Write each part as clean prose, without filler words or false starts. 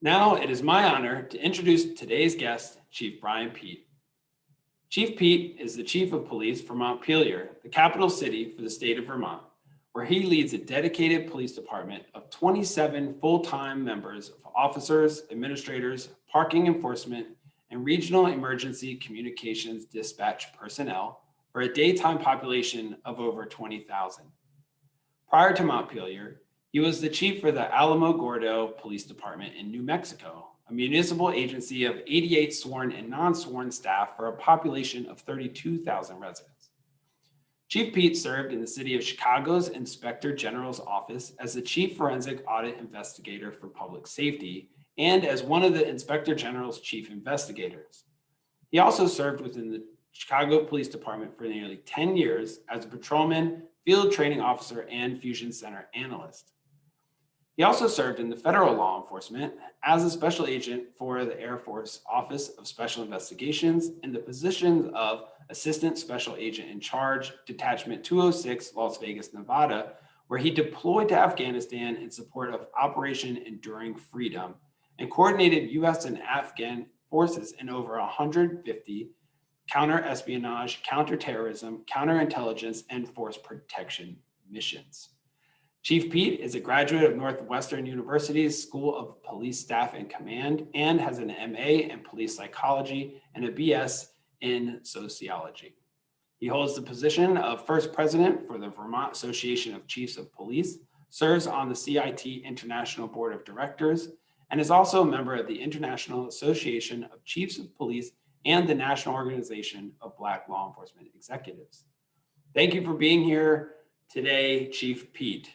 Now it is my honor to introduce today's guest, Chief Brian Peete. Chief Peete is the Chief of Police for Montpelier, the capital city for the state of Vermont, where he leads a dedicated police department of 27 full-time members of officers, administrators, parking enforcement, and regional emergency communications dispatch personnel for a daytime population of over 20,000. Prior to Montpelier, he was the chief for the Alamogordo Police Department in New Mexico, a municipal agency of 88 sworn and non-sworn staff for a population of 32,000 residents. Chief Peete served in the city of Chicago's Inspector General's office as the Chief Forensic Audit Investigator for Public Safety and as one of the Inspector General's chief investigators. He also served within the Chicago Police Department for nearly 10 years as a patrolman, field training officer, and fusion center analyst. He also served in the federal law enforcement as a special agent for the Air Force Office of Special Investigations in the positions of Assistant Special Agent in Charge, Detachment 206, Las Vegas, Nevada, where he deployed to Afghanistan in support of Operation Enduring Freedom and coordinated U.S. and Afghan forces in over 150 counter-espionage, counterterrorism, counterintelligence, and force protection missions. Chief Peete is a graduate of Northwestern University's School of Police Staff and Command and has an MA in police psychology and a BS in sociology. He holds the position of first president for the Vermont Association of Chiefs of Police, serves on the CIT International Board of Directors, and is also a member of the International Association of Chiefs of Police and the National Organization of Black Law Enforcement Executives. Thank you for being here today, Chief Peete.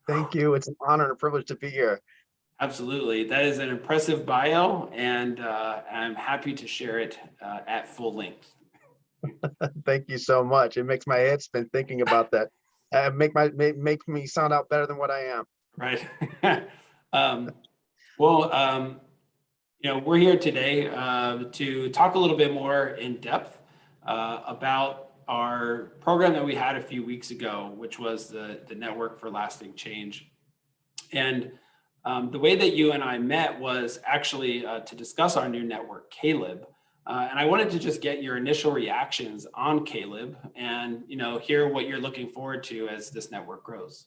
Thank you. It's an honor and a privilege to be here. Absolutely. That is an impressive bio, and I'm happy to share it at full length. Thank you so much. It makes my head spin thinking about that. Make me sound out better than what I am. Right. We're here today to talk a little bit more in depth about our program that we had a few weeks ago, which was the Network for Lasting Change. And the way that you and I met was actually to discuss our new network, Caleb. And I wanted to just get your initial reactions on Caleb and, hear what you're looking forward to as this network grows.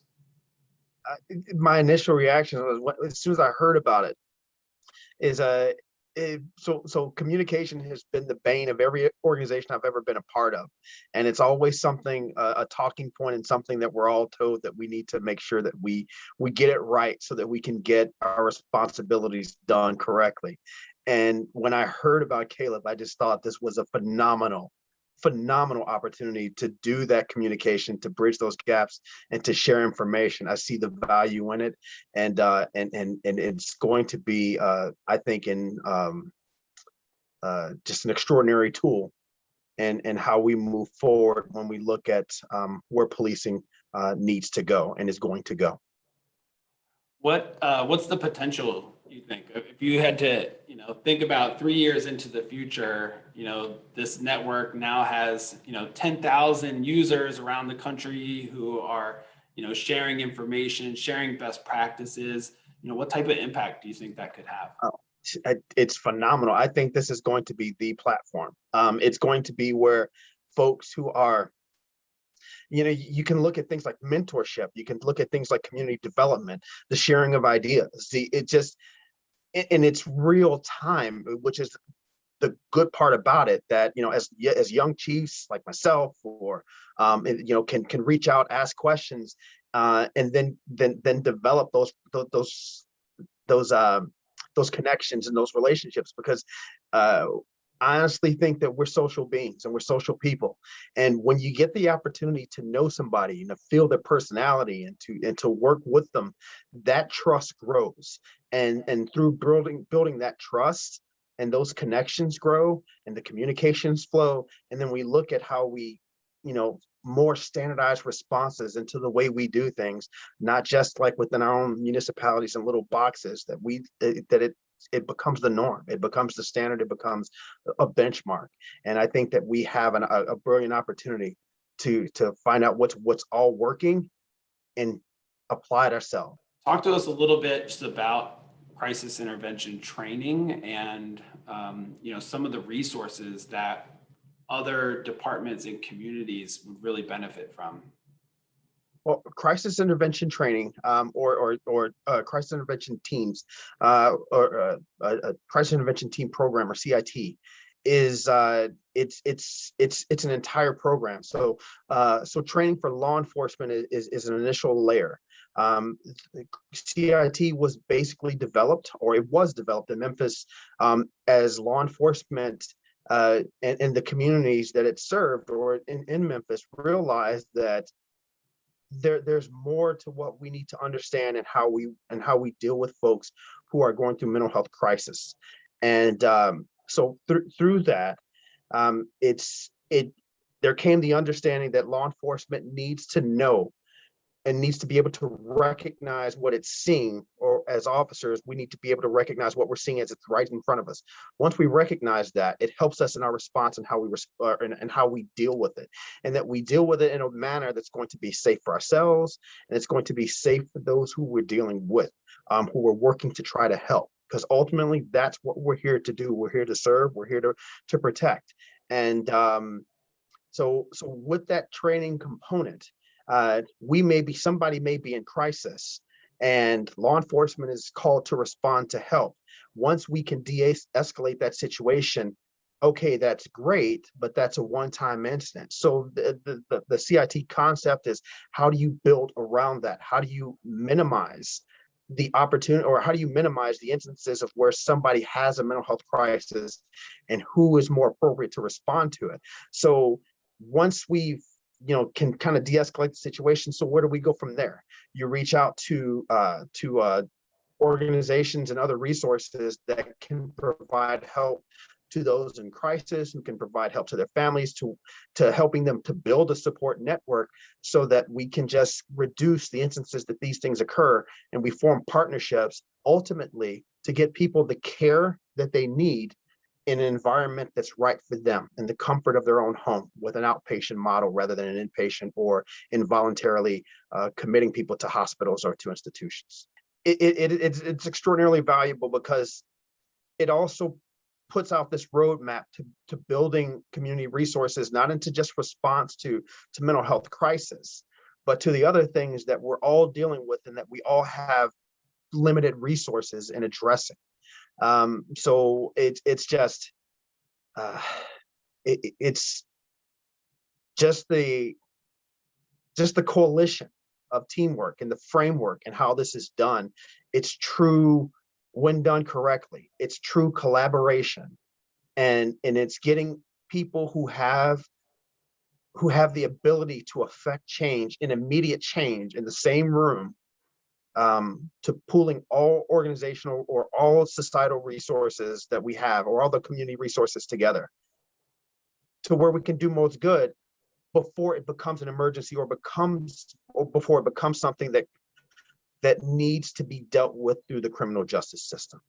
My initial reaction was as soon as I heard about it is so communication has been the bane of every organization I've ever been a part of. And it's always something, a talking point and something that we're all told that we need to make sure that we get it right so that we can get our responsibilities done correctly. And when I heard about Caleb, I just thought this was a phenomenal opportunity to do that communication, to bridge those gaps and to share information. I see the value in it, and it's going to be, I think, in just an extraordinary tool, and how we move forward when we look at where policing needs to go and is going to go. What's the potential, you think, if you had to, think about 3 years into the future? This network now has, 10,000 users around the country who are, sharing information, sharing best practices. What type of impact do you think that could have? It's phenomenal. I think this is going to be the platform. It's going to be where folks who are, you can look at things like mentorship. You can look at things like community development, the sharing of ideas. And it's real time, which is the good part about it, that, as young chiefs like myself, or, can reach out, ask questions, and then develop those connections and those relationships, because I honestly think that we're social beings and we're social people. And when you get the opportunity to know somebody and to feel their personality and to work with them, that trust grows. And through building that trust, and those connections grow and the communications flow. And then we look at how we, more standardized responses into the way we do things, not just like within our own municipalities and little boxes, that it becomes the norm, it becomes the standard, it becomes a benchmark. And I think that we have a brilliant opportunity to find out what's all working and apply it ourselves. Talk to us a little bit just about crisis intervention training and, some of the resources that other departments and communities would really benefit from? Well, crisis intervention training, or crisis intervention teams, or a crisis intervention team program, or CIT, is it's an entire program. So training for law enforcement is an initial layer. CIT was basically developed, or it was developed in Memphis, as law enforcement and the communities that it served, or in Memphis, realized that there's more to what we need to understand, and how we deal with folks who are going through mental health crisis. And so through that, there came the understanding that law enforcement needs to know and needs to be able to recognize what it's seeing, or as officers, we need to be able to recognize what we're seeing as it's right in front of us. Once we recognize that, it helps us in our response and how we deal with it, and that we deal with it in a manner that's going to be safe for ourselves, and it's going to be safe for those who we're dealing with, who we're working to try to help. Because ultimately, that's what we're here to do. We're here to serve. We're here to protect. And so with that training component, somebody may be in crisis, and law enforcement is called to respond to help. Once we can de-escalate that situation, okay, that's great, but that's a one-time incident. So the CIT concept is, how do you build around that? How do you minimize the opportunity, or how do you minimize the instances of where somebody has a mental health crisis, and who is more appropriate to respond to it? So once we've can kind of de-escalate the situation, so where do we go from there? You reach out to organizations and other resources that can provide help to those in crisis, who can provide help to their families, to helping them to build a support network, so that we can just reduce the instances that these things occur, and we form partnerships ultimately to get people the care that they need in an environment that's right for them, in the comfort of their own home, with an outpatient model rather than an inpatient, or involuntarily committing people to hospitals or to institutions. It's extraordinarily valuable, because it also puts out this roadmap to building community resources, not into just response to mental health crisis, but to the other things that we're all dealing with, and that we all have limited resources in addressing. So it's just the coalition of teamwork and the framework and how this is done. It's true, when done correctly, it's true collaboration, and it's getting people who have the ability to affect change, an immediate change in the same room, to pooling all organizational or all societal resources that we have, or all the community resources together, to where we can do most good before it becomes an emergency, or before it becomes something that needs to be dealt with through the criminal justice system.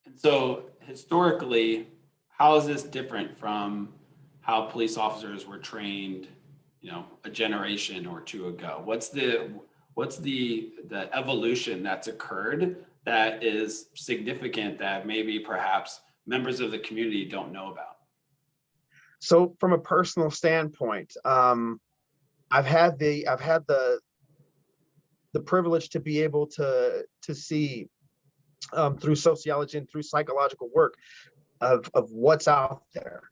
And so historically, how is this different from how police officers were trained, a generation or two ago? What's the evolution that's occurred that is significant, that maybe perhaps members of the community don't know about? So from a personal standpoint, I've had the privilege to be able to see, through sociology and through psychological work, of what's out there,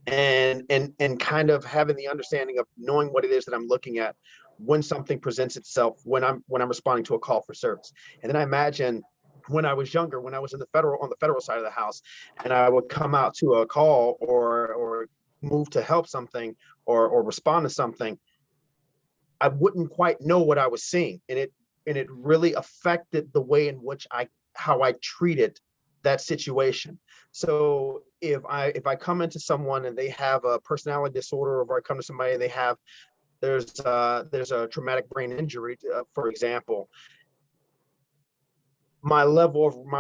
and kind of having the understanding of knowing what it is that I'm looking at when something presents itself, when I'm responding to a call for service. And then I imagine, when I was younger, when I was on the federal side of the house, and I would come out to a call, or move to help something, or respond to something, I wouldn't quite know what I was seeing, and it really affected the way in which how I treated that situation. So if I come into someone and they have a personality disorder, or if I come to somebody and there's a traumatic brain injury, for example, my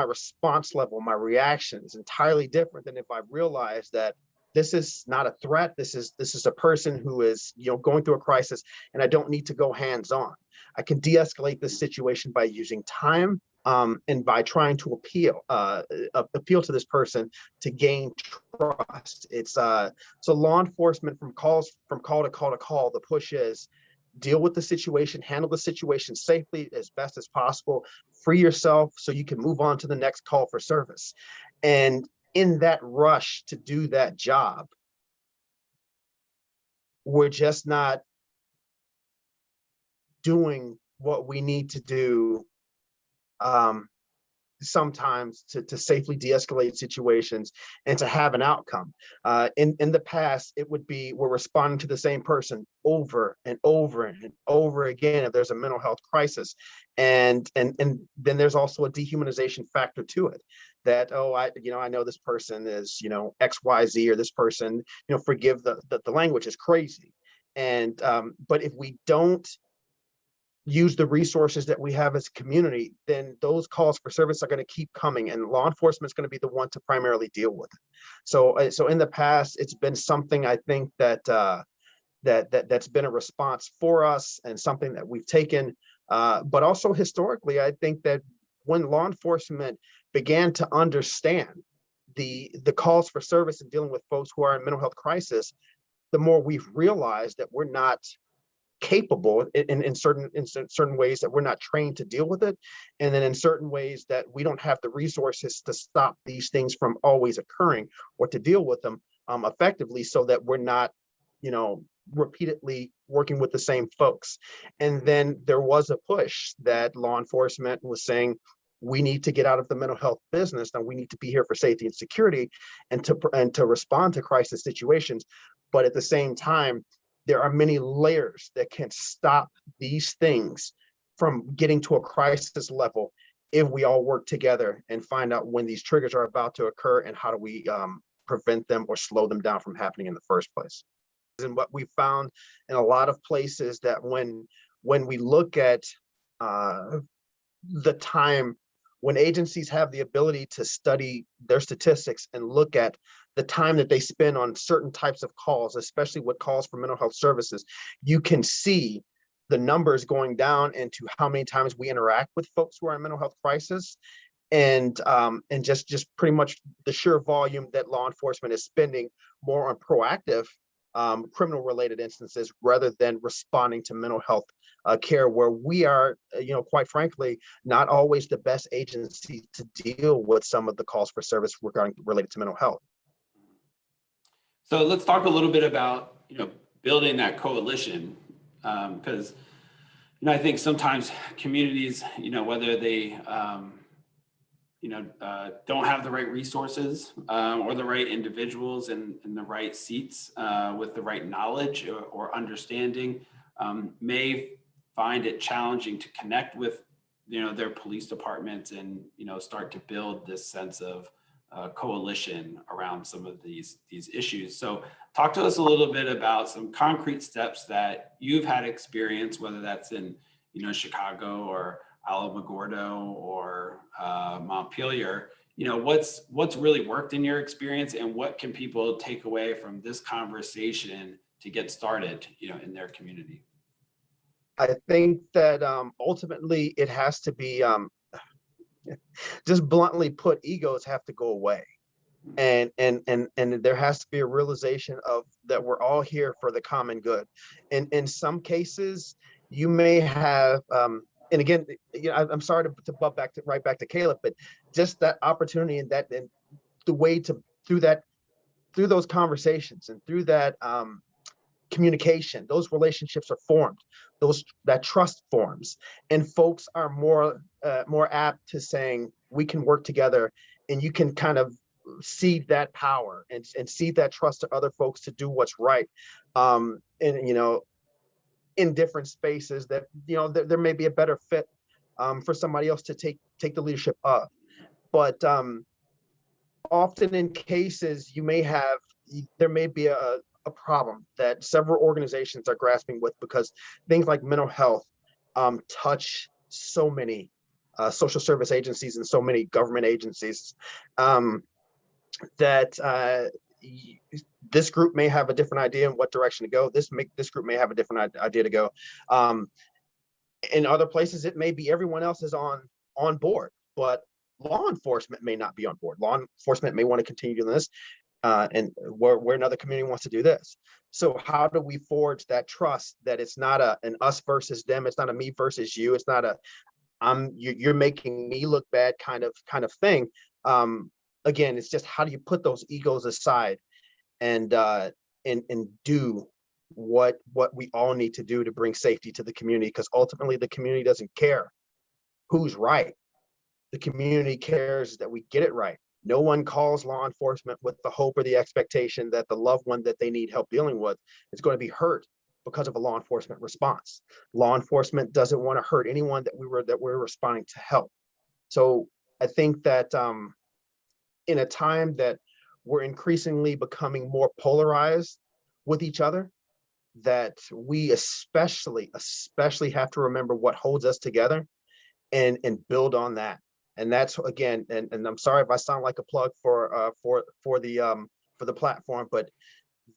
response level, my reaction is entirely different than if I realize that this is not a threat. This is a person who is, going through a crisis, and I don't need to go hands-on. I can de-escalate this situation by using time, and by trying to appeal to this person to gain trust. So law enforcement, from call to call, the push is deal with the situation, handle the situation safely as best as possible, free yourself so you can move on to the next call for service. And in that rush to do that job, we're just not doing what we need to do, sometimes to safely de-escalate situations and to have an outcome. In the past, it would be we're responding to the same person over and over and over again if there's a mental health crisis, and then there's also a dehumanization factor to it. That, oh, I know this person is XYZ, or this person, forgive the language, is crazy. And but if we don't use the resources that we have as a community, then those calls for service are going to keep coming, and law enforcement is going to be the one to primarily deal with it. So in the past, it's been something, I think, that's been a response for us and something that we've taken. But also historically, I think that when law enforcement began to understand the calls for service and dealing with folks who are in mental health crisis, the more we've realized that we're not capable in certain ways, that we're not trained to deal with it, and then in certain ways that we don't have the resources to stop these things from always occurring or to deal with them effectively, so that we're not repeatedly working with the same folks. And then there was a push that law enforcement was saying, we need to get out of the mental health business, and we need to be here for safety and security and to respond to crisis situations. But at the same time, there are many layers that can stop these things from getting to a crisis level if we all work together and find out when these triggers are about to occur and how do we prevent them or slow them down from happening in the first place. And what we found in a lot of places, that when we look at the time, when agencies have the ability to study their statistics and look at the time that they spend on certain types of calls, especially with calls for mental health services, you can see the numbers going down into how many times we interact with folks who are in mental health crisis, and just pretty much the sheer volume that law enforcement is spending more on proactive criminal related instances rather than responding to mental health care, where we are, quite frankly, not always the best agency to deal with some of the calls for service related to mental health. So let's talk a little bit about, building that coalition, because, I think sometimes communities, whether they, don't have the right resources or the right individuals in the right seats with the right knowledge or understanding, may find it challenging to connect with, their police departments and, start to build this sense of coalition around some of these issues. So talk to us a little bit about some concrete steps that you've had experience, whether that's in, Chicago or Alamogordo or Montpelier. What's really worked in your experience, and what can people take away from this conversation to get started, in their community? I think that ultimately it has to be, just bluntly put, egos have to go away. And there has to be a realization of that we're all here for the common good. And in some cases, you may have, and again, I'm sorry to butt right back to Caleb, but just that opportunity and the way to through those conversations and through that communication, those relationships are formed, that trust forms, and folks are more apt to saying, we can work together, and you can kind of see that power and see that trust to other folks to do what's right. And in different spaces that there may be a better fit for somebody else to take the leadership of. But often in cases, there may be a problem that several organizations are grasping with, because things like mental health touch so many social service agencies and so many government agencies, that this group may have a different idea in what direction to go. This group may have a different idea to go. In other places, it may be everyone else is on board, but law enforcement may not be on board. Law enforcement may want to continue doing this, and where another community wants to do this. So how do we forge that trust that it's not an us versus them, it's not a me versus you, it's not a you're making me look bad kind of thing. Again, it's just how do you put those egos aside and do what we all need to do to bring safety to the community, because ultimately the community doesn't care who's right. The community cares that we get it right. No one calls law enforcement with the hope or the expectation that the loved one that they need help dealing with is going to be hurt because of a law enforcement response. Law enforcement doesn't want to hurt anyone that we're responding to help. So I think that in a time that we're increasingly becoming more polarized with each other, that we especially have to remember what holds us together and build on that. And that's, again, and I'm sorry if I sound like a plug for the platform, but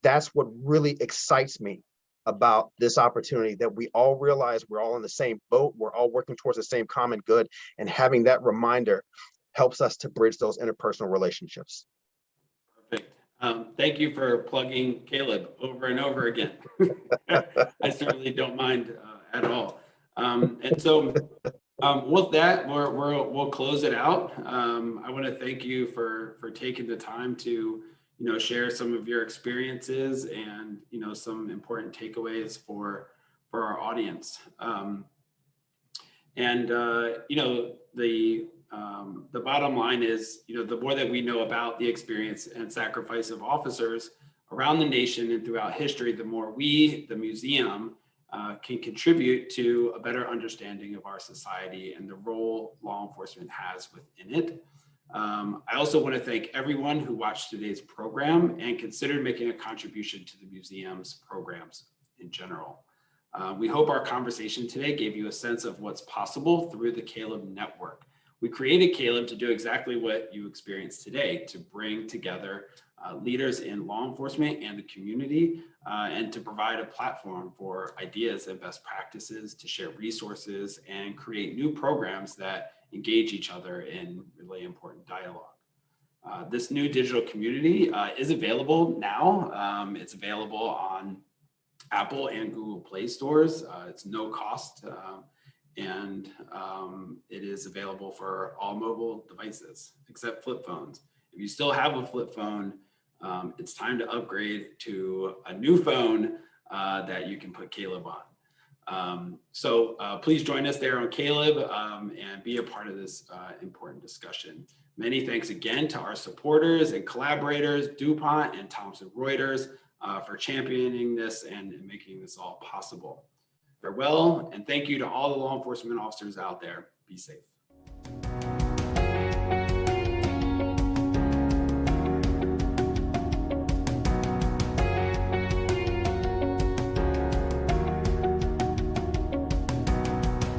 that's what really excites me about this opportunity, that we all realize we're all in the same boat, we're all working towards the same common good, and having that reminder helps us to bridge those interpersonal relationships. Perfect. Thank you for plugging Caleb over and over again. I certainly don't mind at all. And so with that, we'll close it out. I want to thank you for taking the time to share some of your experiences and some important takeaways for our audience. The bottom line is, the more that we know about the experience and sacrifice of officers around the nation and throughout history, the more we, the museum, can contribute to a better understanding of our society and the role law enforcement has within it. I also want to thank everyone who watched today's program and considered making a contribution to the museum's programs in general. We hope our conversation today gave you a sense of what's possible through the Caleb Network. We created Caleb to do exactly what you experienced today, to bring together leaders in law enforcement and the community, and to provide a platform for ideas and best practices, to share resources and create new programs that engage each other in really important dialogue. This new digital community is available now. It's available on Apple and Google Play stores. It's no cost, and it is available for all mobile devices except flip phones. If you still have a flip phone, it's time to upgrade to a new phone that you can put Caleb on. So please join us there on Caleb and be a part of this important discussion. Many thanks again to our supporters and collaborators, DuPont and Thomson Reuters, for championing this and making this all possible. Farewell, and thank you to all the law enforcement officers out there. Be safe.